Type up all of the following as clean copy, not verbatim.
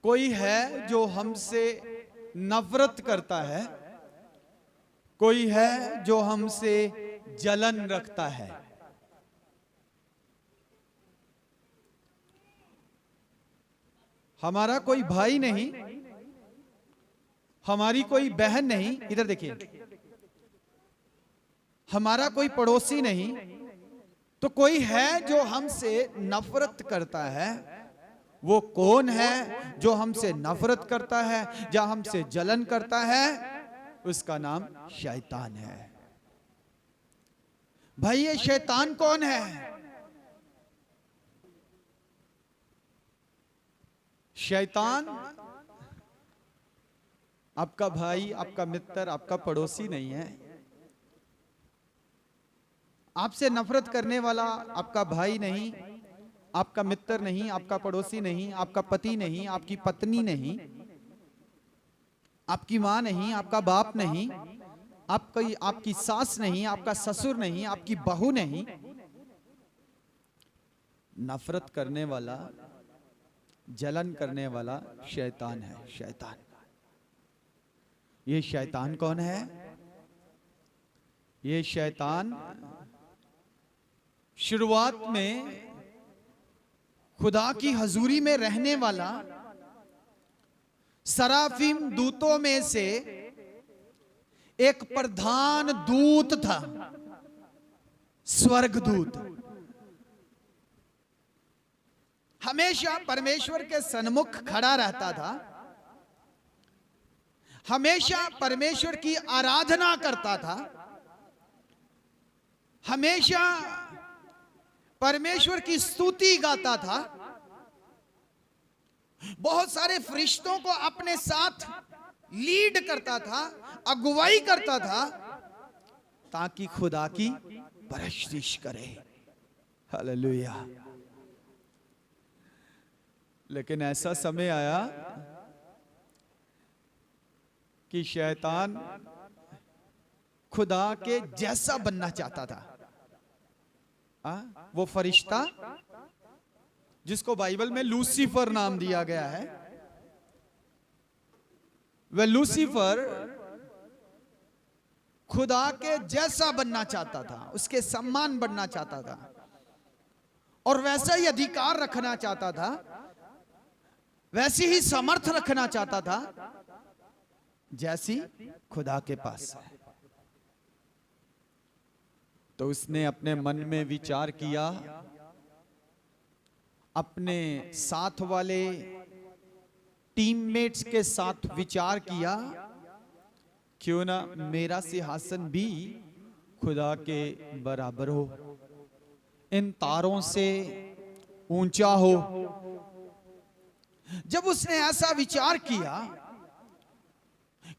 कोई है जो हमसे नफरत करता है, कोई है जो हमसे जलन रखता है। हमारा कोई भाई नहीं, हमारी कोई बहन नहीं, इधर देखिए, हमारा कोई पड़ोसी नहीं, तो कोई है जो हमसे नफरत करता है। वो कौन है जो हमसे नफरत करता है, जो हमसे जलन करता है? उसका नाम शैतान है। भाई ये शैतान कौन है? शैतान आपका भाई, आपका मित्र, आपका पड़ोसी नहीं है। आपसे नफरत करने वाला आपका भाई नहीं, आपका मित्र नहीं, आपका पड़ोसी नहीं, आपका पति नहीं, आपकी पत्नी नहीं, आपकी मां नहीं, आपका बाप नहीं, आपकी सास नहीं, आपका ससुर नहीं, आपकी बहू नहीं। नफरत करने वाला, जलन करने वाला शैतान है। शैतान, ये शैतान कौन है? ये शैतान शुरुआत में खुदा की हजूरी में रहने वाला सराफीम दूतों में से एक प्रधान दूत था, स्वर्गदूत। हमेशा परमेश्वर के सन्मुख खड़ा रहता था, हमेशा परमेश्वर की आराधना करता था, हमेशा परमेश्वर की स्तुति गाता था, बहुत सारे फरिश्तों को अपने साथ लीड करता था, अगुवाई करता था, ताकि खुदा की परस्तिश करे। हालेलुया। लेकिन ऐसा समय आया कि शैतान खुदा के जैसा बनना चाहता था। वो फरिश्ता जिसको बाइबल में लूसीफर नाम दिया गया है, वह लूसीफर खुदा के जैसा बनना चाहता था, उसके सम्मान बनना चाहता था, और वैसा ही अधिकार रखना चाहता था, वैसी ही समर्थ रखना चाहता था जैसी खुदा के पास है। तो उसने अपने मन में विचार किया, अपने साथ वाले टीममेट्स के साथ विचार किया, क्यों ना मेरा सिंहासन भी खुदा के बराबर हो, इन तारों से ऊंचा हो। जब उसने ऐसा विचार किया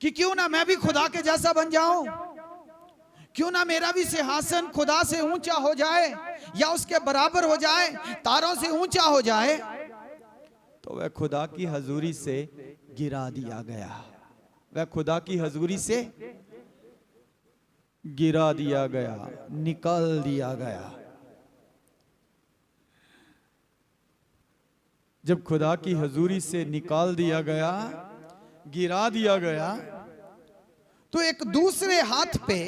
कि क्यों ना मैं भी खुदा के जैसा बन जाऊं, क्यों ना मेरा भी सिंहासन खुदा से ऊंचा हो जाए या उसके बराबर हो जाए, तारों से ऊंचा हो जाए, तो वह खुदा की हजूरी से गिरा दिया गया। वह खुदा की हजूरी से गिरा दिया गया, निकाल दिया गया। जब खुदा की हजूरी से निकाल दिया गया, गिरा दिया गया, तो एक दूसरे हाथ पे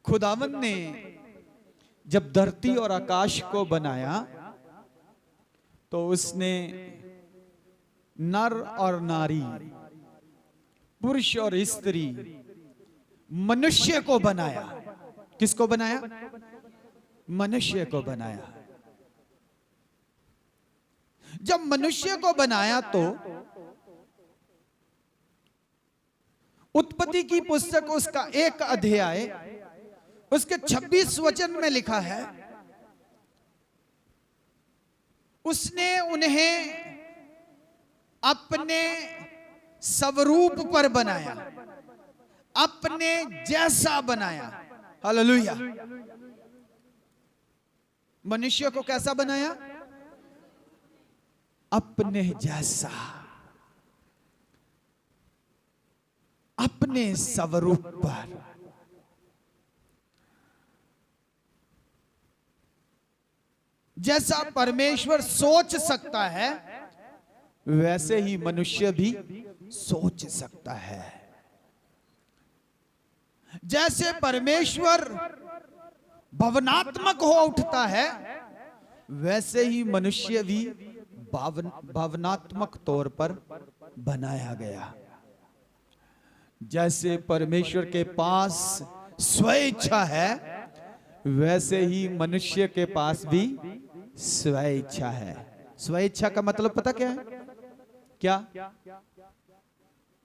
खुदावंद ने जब धरती और आकाश को बनाया, तो उसने नर और नारी, पुरुष और स्त्री, मनुष्य को बनाया। किसको बनाया? मनुष्य को बनाया। जब मनुष्य को बनाया तो उत्पत्ति की पुस्तक उसका 1 अध्याय उसके 26 वचन में लिखा है, उसने उन्हें अपने स्वरूप पर बनाया, अपने जैसा बनाया। हालेलुया। मनुष्य को कैसा बनाया? अपने जैसा, अपने स्वरूप पर। जैसा परमेश्वर सोच सकता है, वैसे ही मनुष्य भी सोच सकता है। जैसे परमेश्वर भावनात्मक हो उठता है, वैसे ही मनुष्य भी भावनात्मक तौर पर बनाया गया। जैसे परमेश्वर के पास स्वेच्छा है, वैसे ही मनुष्य के पास भी स्वेच्छा है। स्वेच्छा का मतलब पता क्या है? क्या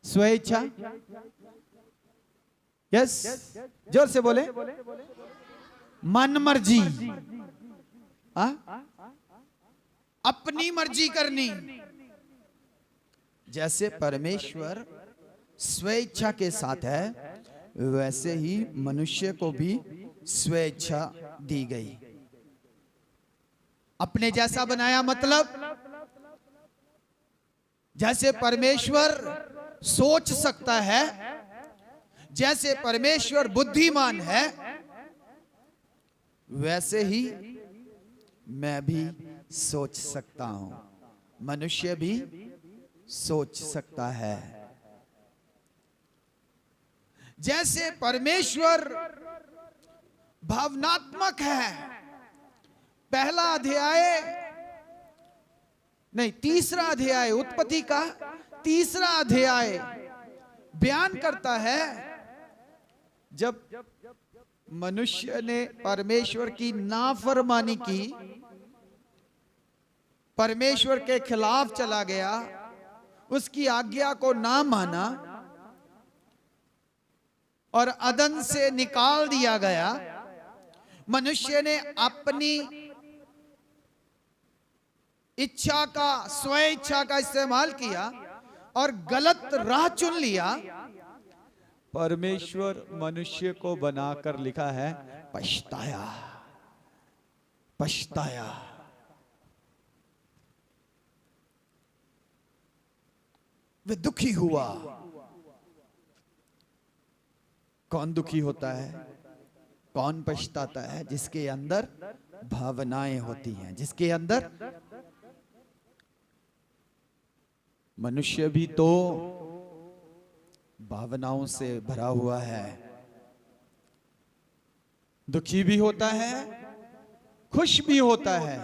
स्वेच्छा? यस, जोर से बोले। मन मर्जी, अपनी मर्जी करनी। जैसे परमेश्वर स्वेच्छा के साथ है, वैसे ही मनुष्य को भी स्वेच्छा दी गई। अपने जैसा बनाया मतलब, जैसे परमेश्वर सोच सकता है, जैसे परमेश्वर बुद्धिमान है, वैसे ही मैं भी सोच सकता हूं, मनुष्य भी सोच सकता है। जैसे परमेश्वर भावनात्मक है, पहला अध्याय नहीं, तीसरा अध्याय, उत्पत्ति का तीसरा अध्याय बयान करता है, जब मनुष्य ने परमेश्वर की नाफरमानी की, परमेश्वर के खिलाफ चला गया, उसकी आज्ञा को ना माना और अदन से निकाल दिया गया। मनुष्य ने अपनी इच्छा का, स्व इच्छा का इस्तेमाल किया और गलत राह चुन लिया। परमेश्वर मनुष्य को बनाकर लिखा है, पछताया, पछताया। वह दुखी हुआ। कौन दुखी होता है, कौन पछताता है? जिसके अंदर भावनाएं होती हैं, जिसके अंदर। मनुष्य भी तो भावनाओं से भरा हुआ है, दुखी भी होता है, खुश भी होता है,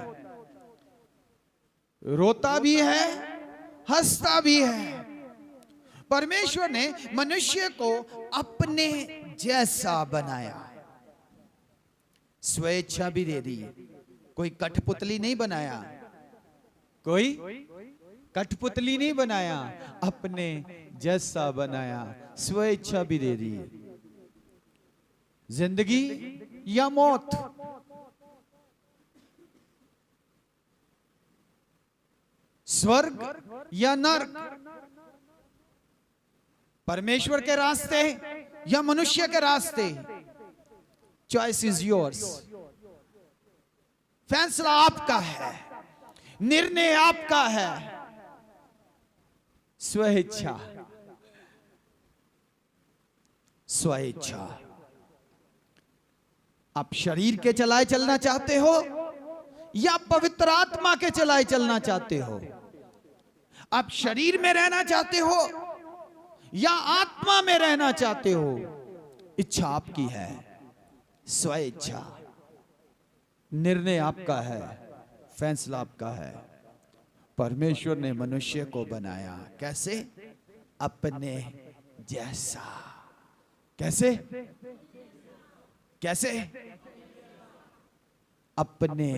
रोता भी है, हंसता भी है। परमेश्वर ने मनुष्य को अपने जैसा बनाया, स्वेच्छा भी दे दी। कोई कठपुतली नहीं बनाया, कोई कठपुतली नहीं बनाया, अपने जैसा बनाया, स्वेच्छा भी दे दी। जिंदगी या मौत, स्वर्ग या नरक, परमेश्वर के रास्ते या मनुष्य के रास्ते, चॉइस इज योर्स। फैसला आपका है, निर्णय आपका है। स्वेच्छा, स्वेच्छा। आप शरीर के चलाए चलना चाहते हो या पवित्र आत्मा के चलाए चलना चाहते हो? आप शरीर में रहना चाहते हो या आत्मा में रहना चाहते हो? इच्छा आपकी है, स्वेच्छा। निर्णय आपका है, फैसला आपका है। परमेश्वर ने मनुष्य को बनाया कैसे? अपने जैसा। कैसे? कैसे? अपने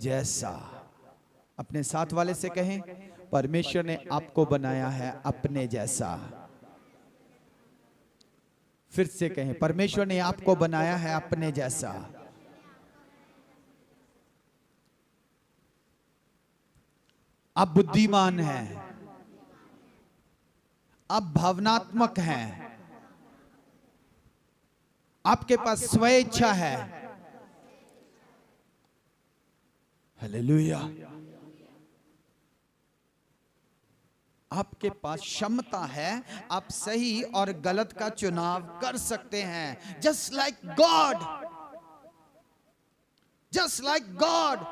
जैसा। अपने साथ वाले से कहें, परमेश्वर ने आपको बनाया है अपने जैसा। फिर से कहें, परमेश्वर ने आपको बनाया है अपने जैसा। आप बुद्धिमान हैं, आप भावनात्मक हैं, आपके पास स्वेच्छा है। हालेलुया। आपके पास क्षमता है, आप सही और गलत का चुनाव कर सकते हैं। Just like God, just like God.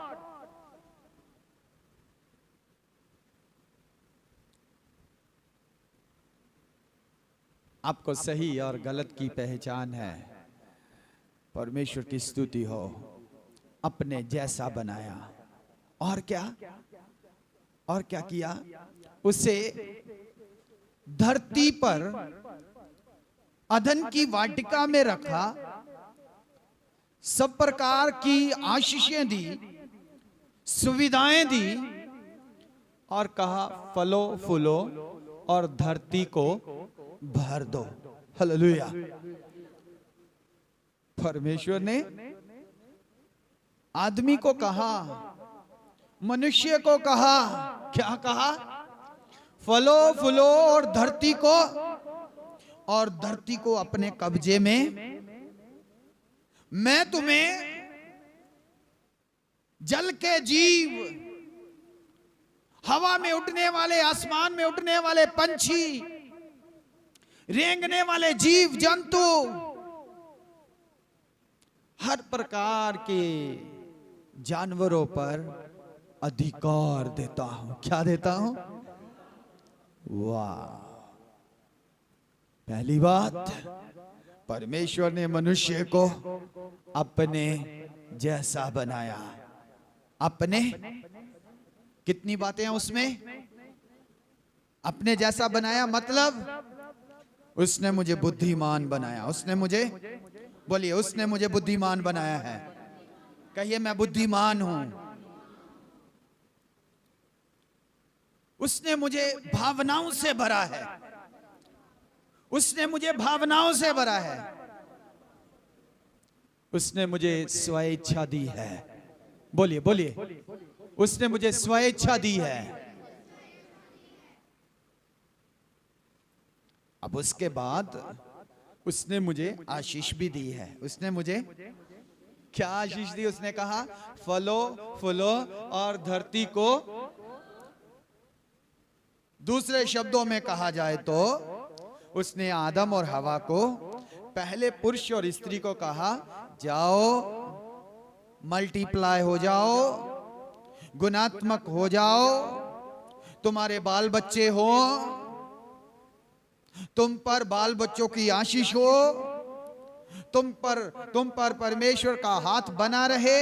आपको सही और गलत की पहचान है। परमेश्वर की स्तुति हो। अपने जैसा बनाया, और क्या, और क्या किया? उसे धरती पर अदन की वाटिका में रखा, सब प्रकार की आशीषें दी, सुविधाएं दी, और कहा फलो फूलो और धरती को भर दो। हालेलुया। परमेश्वर ने आदमी को कहा, मनुष्य को कहा, क्या कहा? फलो फूलो और धरती को, और धरती को अपने कब्जे में। मैं तुम्हें जल के जीव, हवा में उड़ने वाले, आसमान में उड़ने वाले पंछी, रेंगने वाले जीव जंतु, हर प्रकार के जानवरों पर अधिकार देता हूं। क्या देता हूं? वाह! पहली बात, परमेश्वर ने मनुष्य को अपने जैसा बनाया। अपने, कितनी बातें हैं उसमें? अपने जैसा बनाया मतलब उसने मुझे बुद्धिमान बनाया। उसने मुझे, बोलिए, उसने मुझे बुद्धिमान बनाया है। कहिए, मैं बुद्धिमान हूं। उसने मुझे भावनाओं से भरा है। उसने मुझे भावनाओं से भरा है। उसने मुझे स्वेच्छा दी है। बोलिए बोलिए, उसने मुझे स्वेच्छा दी है। अब उसके बाद उसने मुझे आशीष भी दी है। उसने मुझे क्या आशीष दी? उसने कहा फलो फूलो और धरती को, दूसरे शब्दों में कहा जाए तो उसने आदम और हवा को, पहले पुरुष और स्त्री को कहा, जाओ मल्टीप्लाई हो जाओ, गुणात्मक हो जाओ, तुम्हारे बाल बच्चे हो, तुम पर बाल बच्चों की आशीष हो, तुम पर परमेश्वर का हाथ बना रहे,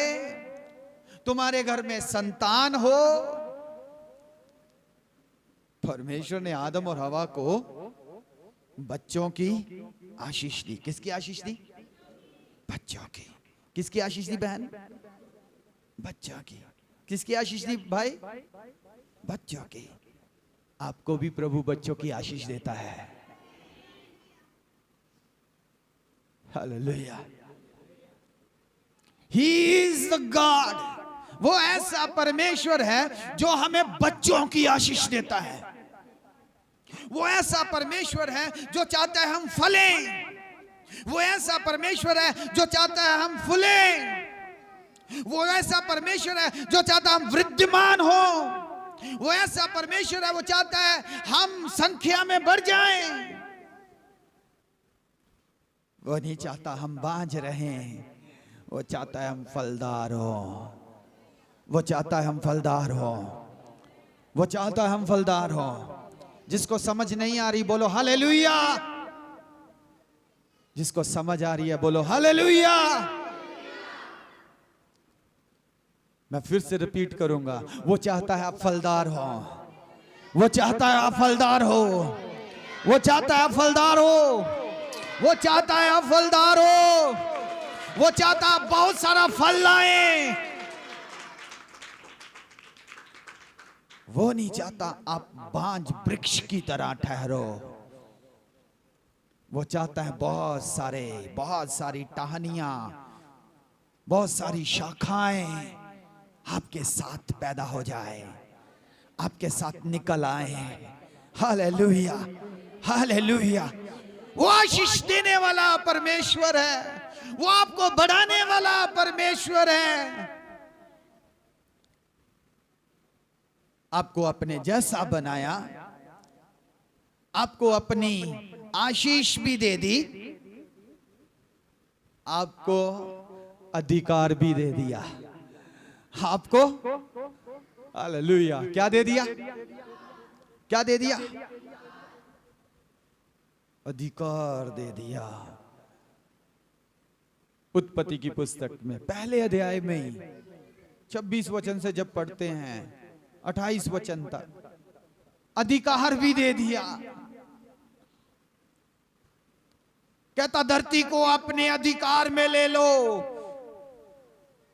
तुम्हारे घर में संतान हो। परमेश्वर ने आदम और हवा को बच्चों की आशीष दी। किसकी आशीष दी? बच्चों की। किसकी आशीष दी बहन? बच्चों की। किसकी आशीष दी भाई? बच्चों की। आपको भी प्रभु बच्चों की आशीष देता है। Hallelujah. He is the God. वो ऐसा परमेश्वर है जो हमें बच्चों की आशीष देता है। वो ऐसा परमेश्वर है जो चाहता है हम फलें। वो ऐसा परमेश्वर है जो चाहता है हम फूलें। वो ऐसा परमेश्वर है जो चाहता है हम वृद्धिमान हो। वो ऐसा परमेश्वर है, वो चाहता है हम संख्या में बढ़ जाएं। वो नहीं चाहता हम बांझ रहें। वो चाहता है हम फलदार हो। वो चाहता है हम फलदार हो। वो चाहता है हम फलदार हो। जिसको समझ नहीं आ रही बोलो हालेलुया। जिसको समझ आ रही है बोलो हालेलुया। मैं फिर से रिपीट करूंगा, वो चाहता है आप फलदार हो। वो चाहता है आप फलदार हो। वो चाहता है आप फलदार हो। वो चाहता है आप फलदार हो। वो चाहता है आप बहुत सारा फल लाएं। वो नहीं चाहता आप बांझ वृक्ष की तरह ठहरो। वो चाहता है बहुत सारी टहनियां, बहुत सारी शाखाएं आपके साथ पैदा हो जाए, आपके साथ निकल आए। Hallelujah, hallelujah. वो आशीष देने वाला परमेश्वर है। वो आपको बढ़ाने वाला परमेश्वर है। आपको अपने जैसा बनाया, आपको अपनी आशीष भी दे दी, आपको अधिकार भी दे दिया। आपको हालेलुया क्या दे दिया? क्या दे दिया? अधिकार दे दिया। उत्पत्ति की पुस्तक में पहले अध्याय में ही 26 वचन से जब पढ़ते हैं 28 वचन तक अधिकार भी दे दिया। कहता धरती को अपने अधिकार में ले लो,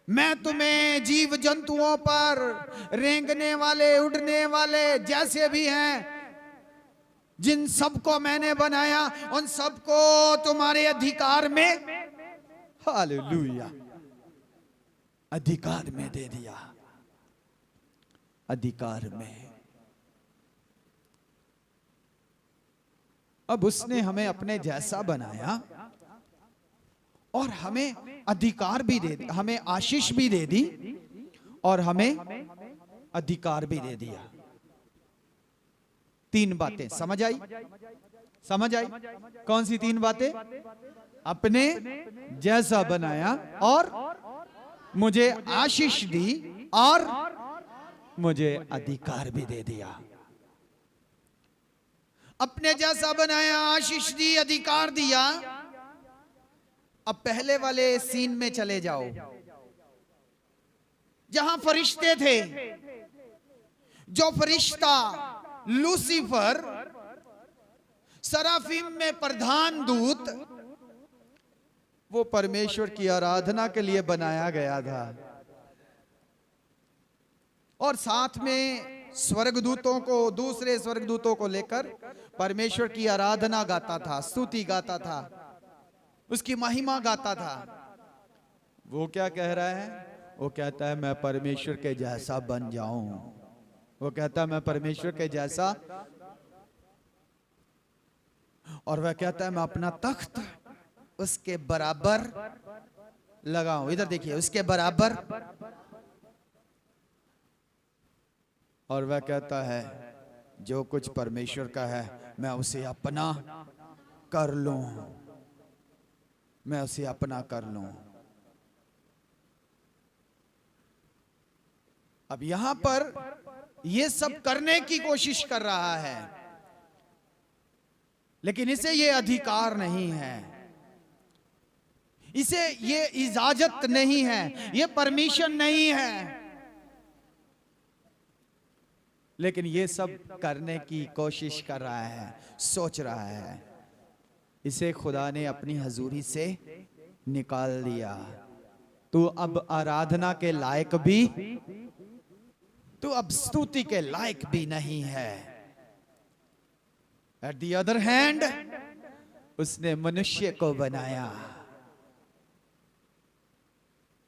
मैं तुम्हें जीव जंतुओं पर, रेंगने वाले, उड़ने वाले जैसे भी हैं, जिन सबको मैंने बनाया उन सबको तुम्हारे अधिकार में, हालेलुया, अधिकार में दे दिया। अधिकार में। अब उसने हमें अपने जैसा बनाया और हमें अधिकार भी दे दिया, हमें आशीष भी दे दी और हमें अधिकार भी दे दिया। 3 बातें समझ आई? समझ आई? कौन सी 3 बातें? अपने जैसा बनाया और मुझे आशीष दी और मुझे अधिकार भी दे दिया। अपने जैसा बनाया, आशीष दी, अधिकार दिया। अब पहले वाले सीन में चले जाओ जहां फरिश्ते थे। जो फरिश्ता लूसीफर, सराफीम में प्रधान दूत, वो परमेश्वर की आराधना के लिए बनाया गया था और साथ में स्वर्गदूतों को, दूसरे स्वर्गदूतों को लेकर परमेश्वर की आराधना गाता था, स्तुति गाता था, उसकी महिमा गाता था। वो क्या कह रहा है? वो कहता है मैं परमेश्वर के जैसा बन जाऊं। वो कहता है मैं परमेश्वर के जैसा, और वह कहता है मैं अपना तख्त उसके बराबर लगाऊं। इधर देखिए, उसके बराबर। और वह कहता है जो कुछ परमेश्वर का है मैं उसे अपना कर लूं, मैं उसे अपना कर लूं। अब यहां पर ये सब करने की कोशिश कर रहा है, लेकिन इसे ये अधिकार नहीं है, इसे ये इजाजत नहीं है, ये परमिशन नहीं है, लेकिन ये सब करने की कोशिश कर रहा है, सोच रहा है। इसे खुदा ने अपनी हजूरी से निकाल दिया। तू अब आराधना के लायक भी, तू अब स्तुति के लायक भी नहीं है। एट द अदर हैंड उसने मनुष्य को बनाया,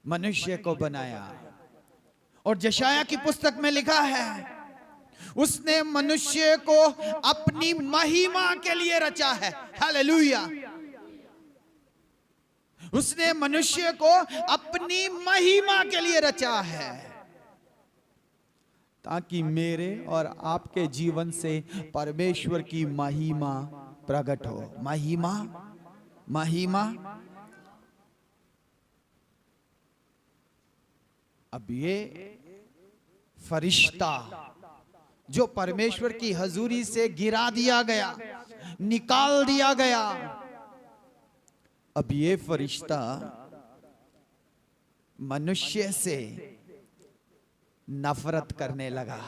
मनुष्य को बनाया। और यशायाह की पुस्तक में लिखा है उसने मनुष्य को अपनी महिमा के लिए रचा है। हालेलुया। उसने मनुष्य को अपनी महिमा के लिए रचा है, ताकि मेरे और आपके जीवन से परमेश्वर की महिमा प्रकट हो। महिमा, महिमा। अब ये फरिश्ता जो परमेश्वर की हजूरी से गिरा दिया गया, निकाल दिया गया, अब ये फरिश्ता मनुष्य से नफरत करने लगा,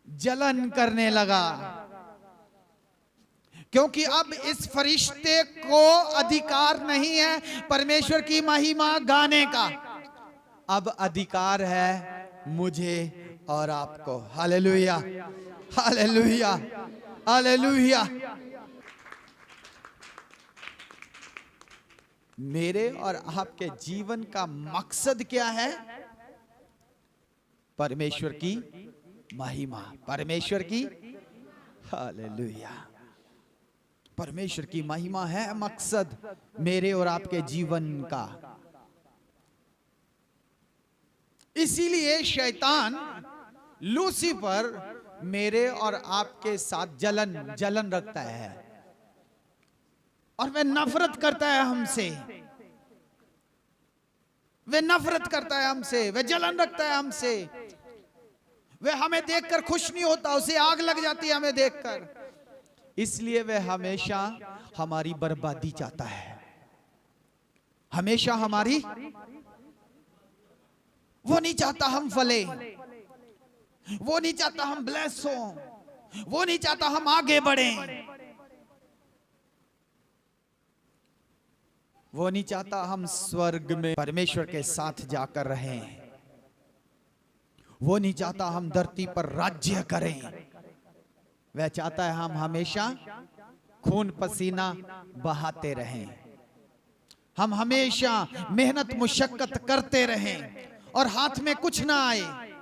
जलन करने लगा, क्योंकि अब इस फरिश्ते को अधिकार नहीं है परमेश्वर की महिमा गाने का, अब अधिकार है मुझे और आपको। Hallelujah, hallelujah, hallelujah. मेरे और आपके जीवन का मकसद क्या है? परमेश्वर की महिमा, परमेश्वर की, हालेलुया, परमेश्वर की महिमा है मकसद मेरे और आपके जीवन का। इसीलिए शैतान लूसीफर मेरे और आपके साथ जलन रखता है और वह नफरत करता है हमसे, वह नफरत करता है हमसे, वह जलन रखता है हमसे, वह हमें देखकर खुश नहीं होता, उसे आग लग जाती है हमें देखकर, इसलिए वह हमेशा हमारी बर्बादी चाहता है, हमेशा हमारी। वो नहीं चाहता हम फले, वो नहीं चाहता हम ब्लेस हो, वो नहीं चाहता हम आगे बढ़ें, वो नहीं चाहता हम स्वर्ग में परमेश्वर के साथ जाकर रहें, वो नहीं चाहता हम धरती पर राज्य करें। वह चाहता है हम हमेशा खून पसीना बहाते रहें, हम हमेशा मेहनत मुशक्कत करते रहें और हाथ में कुछ ना आए।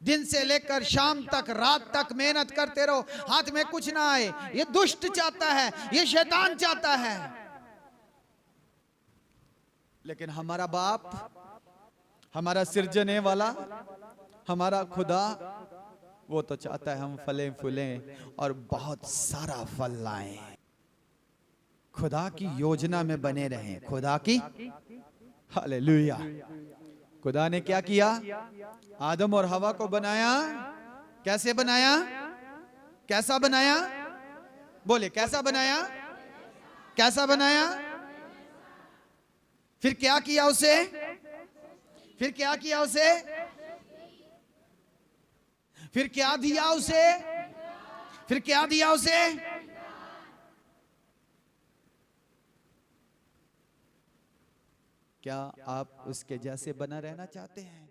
दिन से लेकर शाम तक, रात तक मेहनत करते रहो, हाथ में कुछ ना आए। ये दुष्ट चाहता है, ये शैतान चाहता है। लेकिन हमारा बाप, हमारा सृजने वाला, हमारा खुदा, वो तो चाहता है हम फलें फूलें और बहुत सारा फल लाएं, खुदा की योजना में बने रहें, खुदा की। हालेलुया। खुदा ने क्या किया? आदम और हवा को बनाया। कैसे बनाया? कैसा बनाया? बोले, कैसा बनाया? कैसा बनाया? फिर क्या किया उसे? फिर क्या किया उसे? फिर क्या दिया उसे? फिर क्या दिया उसे? क्या आप उसके जैसे बना रहना चाहते हैं?